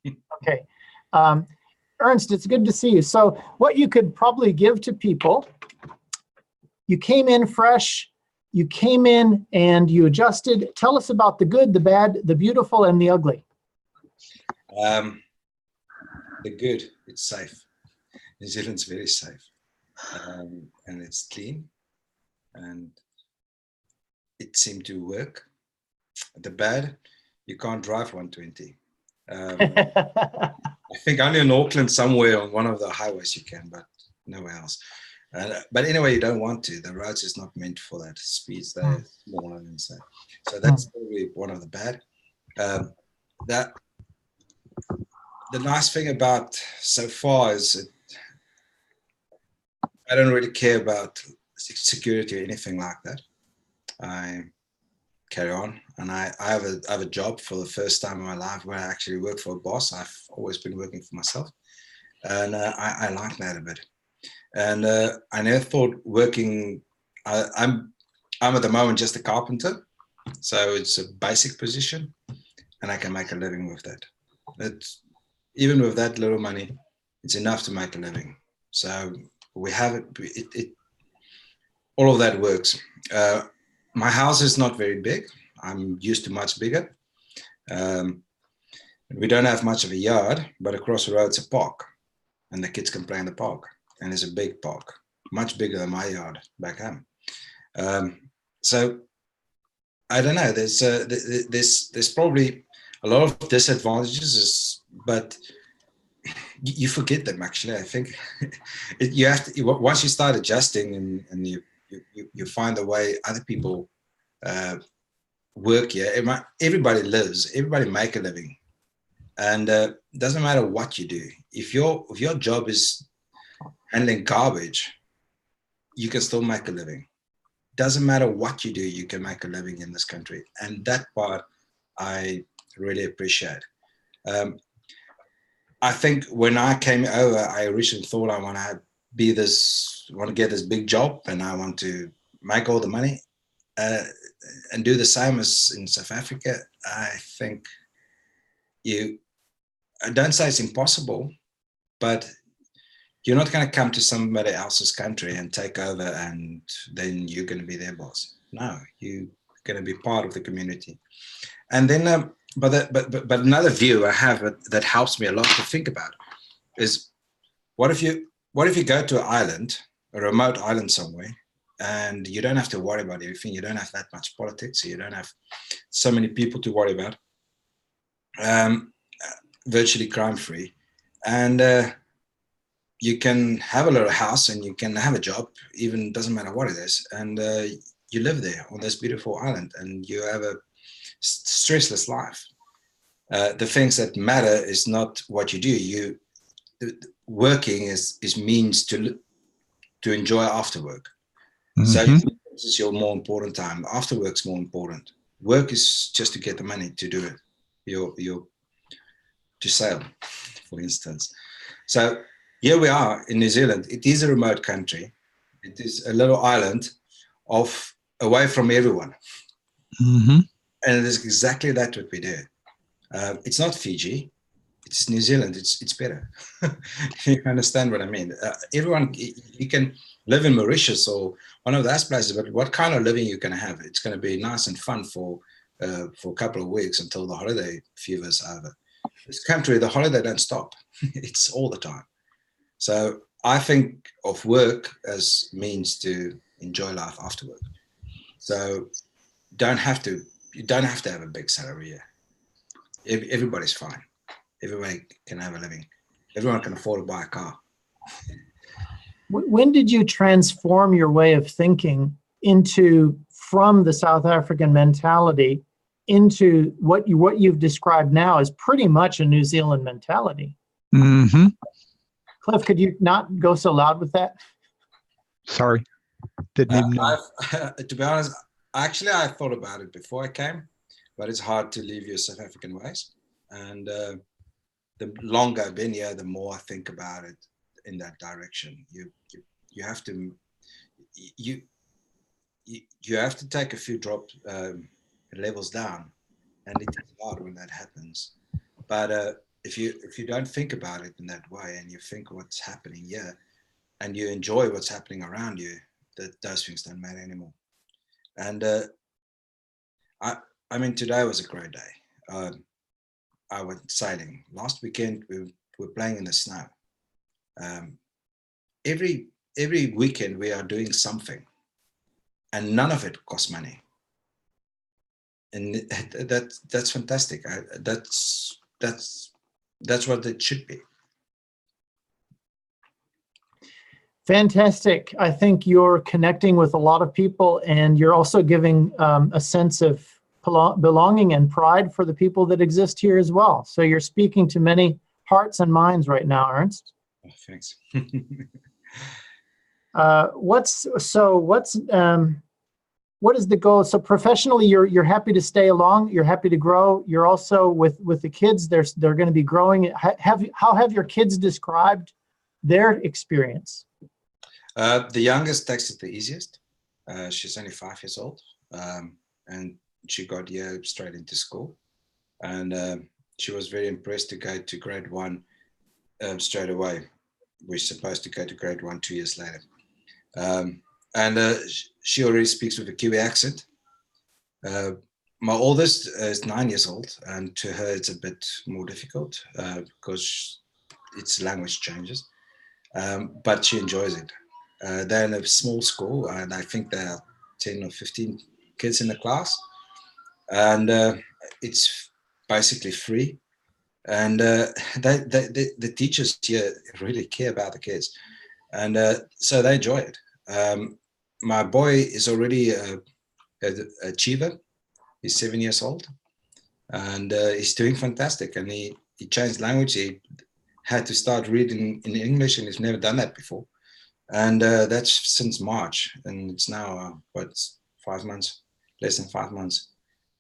Okay. Ernst, it's good to see you. So what you could probably give to people, you came in fresh, you came in and you adjusted. Tell us about the good, the bad, the beautiful, and the ugly. The good, it's safe. New Zealand's very safe. And it's clean. And it seemed to work. The bad, you can't drive 120. I think only in Auckland somewhere on one of the highways you can, but nowhere else. But anyway, you don't want to. The roads is not meant for that. Speeds they're smaller and so. So that's probably one of the bad. That the nice thing about so far is I don't really care about security or anything like that. I carry on, and I have a job for the first time in my life where I actually work for a boss. I've always been working for myself, and I like that a bit. And I never thought working. I'm at the moment just a carpenter, so it's a basic position, and I can make a living with that. Even with that little money, it's enough to make a living. So we have it all of that works. My house is not very big. I'm used to much bigger. We don't have much of a yard, but across the road's a park, and the kids can play in the park. And it's a big park, much bigger than my yard back home. So I don't know. There's probably a lot of disadvantages, but you forget them. Actually, I think you have to once you start adjusting and you find the way other people work here. Everybody lives. Everybody make a living, and it doesn't matter what you do. If your job is handling garbage, you can still make a living. Doesn't matter what you do, you can make a living in this country, and that part I really appreciate. I think when I came over, I originally thought I want to get this big job, and I want to make all the money and do the same as in South Africa. I think I don't say it's impossible, but you're not going to come to somebody else's country and take over and then you're going to be their boss. No, you're going to be part of the community. And then, but another view I have that helps me a lot to think about is what if you go to an island, a remote island somewhere, and you don't have to worry about everything. You don't have that much politics. You don't have so many people to worry about. Virtually crime-free. And you can have a little house and you can have a job, even doesn't matter what it is. And you live there on this beautiful island and you have a stressless life. The things that matter is not what you do. Working is means to enjoy after work. Mm-hmm. So this is your more important time. After work's more important. Work is just to get the money to do it. To sail, for instance. So here we are in New Zealand. It is a remote country. It is a little island away from everyone. Mm-hmm. And it is exactly that what we do. It's not Fiji. It's New Zealand. It's better. You understand what I mean? Everyone, you can live in Mauritius or one of those places, but what kind of living you're going to have? It's going to be nice and fun for a couple of weeks until the holiday fever is over. This country, the holiday don't stop. It's all the time. So I think of work as means to enjoy life after work. So you don't have to have a big salary here. Everybody's fine. Everybody can have a living. Everyone can afford to buy a car. When did you transform your way of thinking from the South African mentality into what you've described now is pretty much a New Zealand mentality? Mm-hmm. Cliff, could you not go so loud with that? Sorry, didn't even know. To be honest, actually, I thought about it before I came. but it's hard to leave your South African ways. And the longer I've been here, the more I think about it in that direction. You have to you have to take a few levels down, and it's hard when that happens. But if you don't think about it in that way, and you think what's happening here, and you enjoy what's happening around you, that those things don't matter anymore. And I mean, today was a great day. I went sailing last weekend. We were playing in the snow. Every weekend we are doing something, and none of it costs money. And that's fantastic. That's what it should be. Fantastic. I think you're connecting with a lot of people, and you're also giving a sense of belonging and pride for the people that exist here as well. So you're speaking to many hearts and minds right now, Ernst. Oh, thanks. What is the goal? So professionally, you're happy to stay along. You're happy to grow. You're also with the kids. They're going to be growing. How have your kids described their experience? The youngest takes it the easiest. She's only 5 years old, and she got here straight into school, and she was very impressed to go to grade 1 straight away. We're supposed to go to grade 1 2 years later, and she already speaks with a Kiwi accent. My oldest is 9 years old, and to her it's a bit more difficult because its language changes, but she enjoys it. They're in a small school, and I think there are 10 or 15 kids in the class, and it's basically free. And the teachers here really care about the kids, and so they enjoy it. My boy is already an achiever. He's 7 years old, and he's doing fantastic. And he changed language. He had to start reading in English, and he's never done that before. And that's since March, and it's now 5 months, less than 5 months,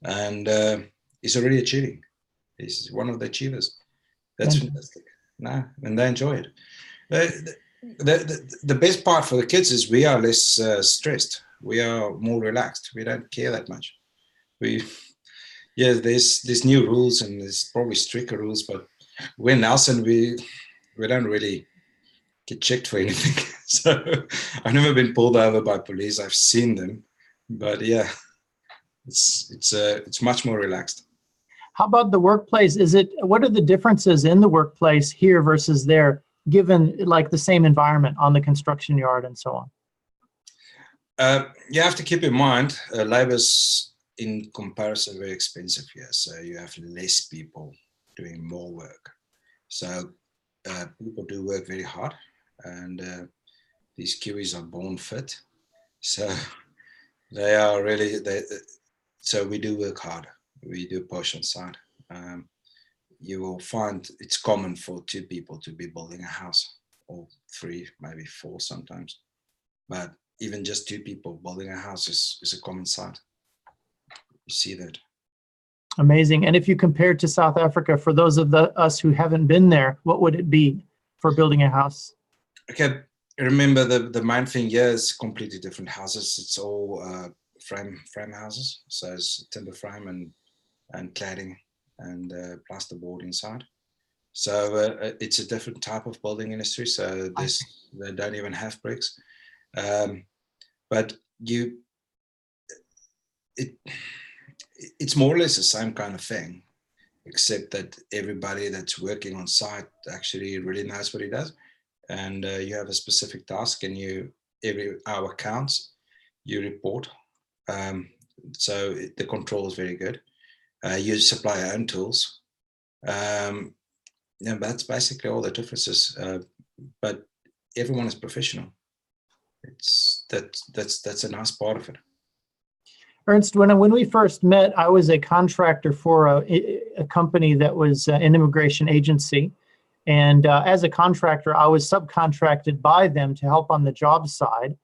and he's already achieving. He's one of the achievers. That's fantastic. No, and they enjoy it. The best part for the kids is we are less stressed. We are more relaxed. We don't care that much. There's new rules, and there's probably stricter rules, but we're Nelson, we don't really get checked for anything. So I've never been pulled over by police. I've seen them, but yeah, it's much more relaxed. How about the workplace? What are the differences in the workplace here versus there, given like the same environment on the construction yard and so on? You have to keep in mind, labor's in comparison very expensive here. So you have less people doing more work. So people do work very hard, and these Kiwis are born fit. So they are really, so we do work hard. We do push on side. You will find it's common for 2 people to be building a house, or 3, maybe 4 sometimes. But even just 2 people building a house is a common sight. You see that. Amazing. And if you compare to South Africa, for those of us who haven't been there, what would it be for building a house? Okay, remember the main thing here is completely different houses. It's all frame houses. So it's timber frame and cladding and plasterboard inside. So it's a different type of building industry. So they don't even have bricks. But it's more or less the same kind of thing, except that everybody that's working on site actually really knows what he does. And you have a specific task, and every hour counts, you report. So the control is very good. You supply your own tools. That's basically all the differences. But everyone is professional. That's a nice part of it. Ernst, when we first met, I was a contractor for a company that was an immigration agency. And as a contractor, I was subcontracted by them to help on the job side.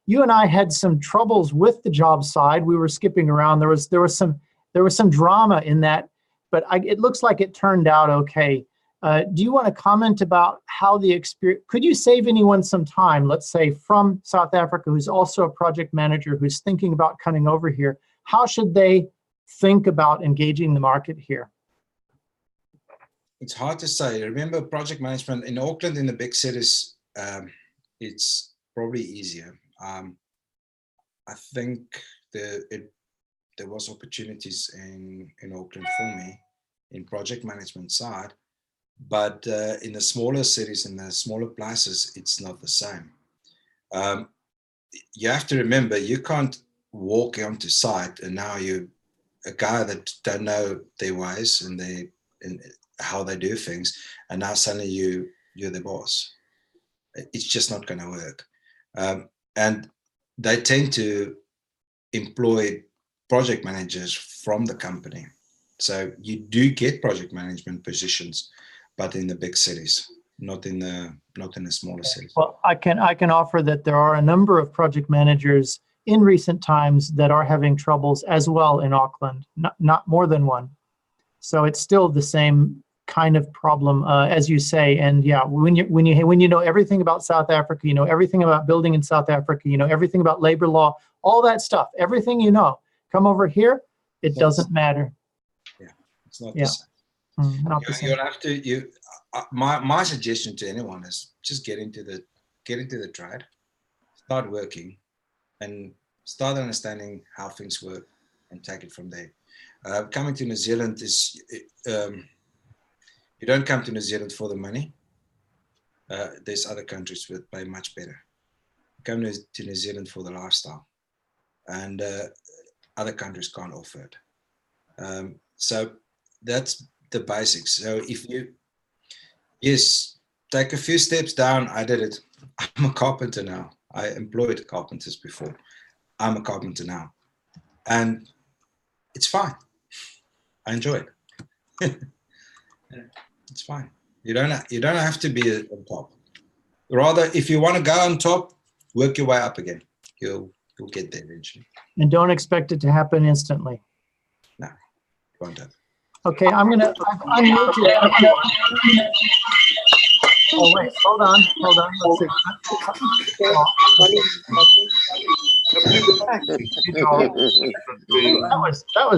You and I had some troubles with the job side. We were skipping around. There was there was some drama in that, but it looks like it turned out okay. Do you want to comment about how the experience, could you save anyone some time, let's say from South Africa, who's also a project manager, who's thinking about coming over here? How should they think about engaging the market here? It's hard to say. Remember, project management in Auckland, in the big cities, it's probably easier. I think there was opportunities in Auckland for me in project management side, but in the smaller cities, in the smaller places, it's not the same. You have to remember, you can't walk onto site and now you're a guy that don't know their ways and how they do things, and now suddenly you're the boss. It's just not going to work. And they tend to employ project managers from the company. So you do get project management positions, but in the big cities, not in the smaller cities. Well, I can offer that there are a number of project managers in recent times that are having troubles as well in Auckland, not more than one. So it's still the same kind of problem, as you say. And yeah, when you know everything about South Africa, you know everything about building in South Africa, you know everything about labor law, all that stuff, everything you know, come over here, it doesn't matter. Yeah, it's not the same. Not the same. You'll have to. My suggestion to anyone is just get into the trade, start working, and start understanding how things work, and take it from there. Coming to New Zealand is, you don't come to New Zealand for the money. There's other countries that pay much better. Come to New Zealand for the lifestyle, and other countries can't offer it. So that's the basics. So if you, yes, take a few steps down. I did it. I'm a carpenter now. I employed carpenters before. I'm a carpenter now, and it's fine. I enjoy it. It's fine. You don't have to be on top. Rather, if you want to go on top, work your way up again. You'll get there eventually. And don't expect it to happen instantly. No, it won't happen. Okay, I've unmuted everyone. Oh wait, hold on. Let's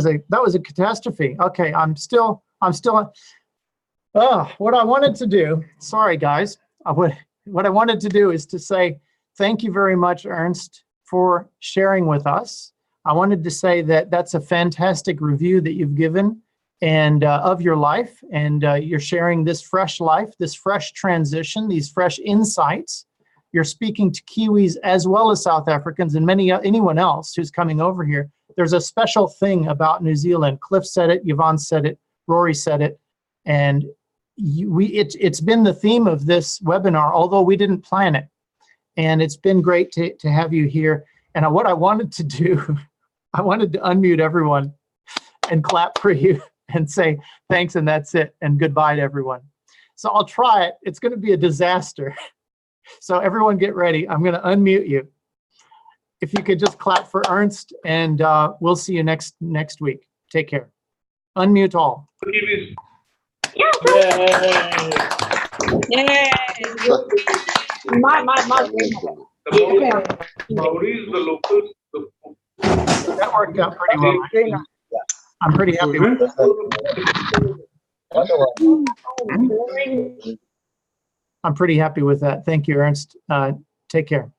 see. That was a catastrophe. Okay, I'm still. What I wanted to do. Sorry, guys. What I wanted to do is to say thank you very much, Ernst, for sharing with us. I wanted to say that that's a fantastic review that you've given and of your life, and you're sharing this fresh life, this fresh transition, these fresh insights. You're speaking to Kiwis as well as South Africans and anyone else who's coming over here. There's a special thing about New Zealand. Cliff said it, Yvonne said it, Rory said it, and it's been the theme of this webinar, although we didn't plan it. And it's been great to have you here. And what I wanted to do, I wanted to unmute everyone and clap for you and say thanks, and that's it, and goodbye to everyone. So I'll try it. It's going to be a disaster. So everyone get ready. I'm going to unmute you. If you could just clap for Ernst, and we'll see you next week. Take care. Unmute all. Yay! That worked out pretty well. I'm pretty happy with that. I'm pretty happy with that. Thank you, Ernst. Take care.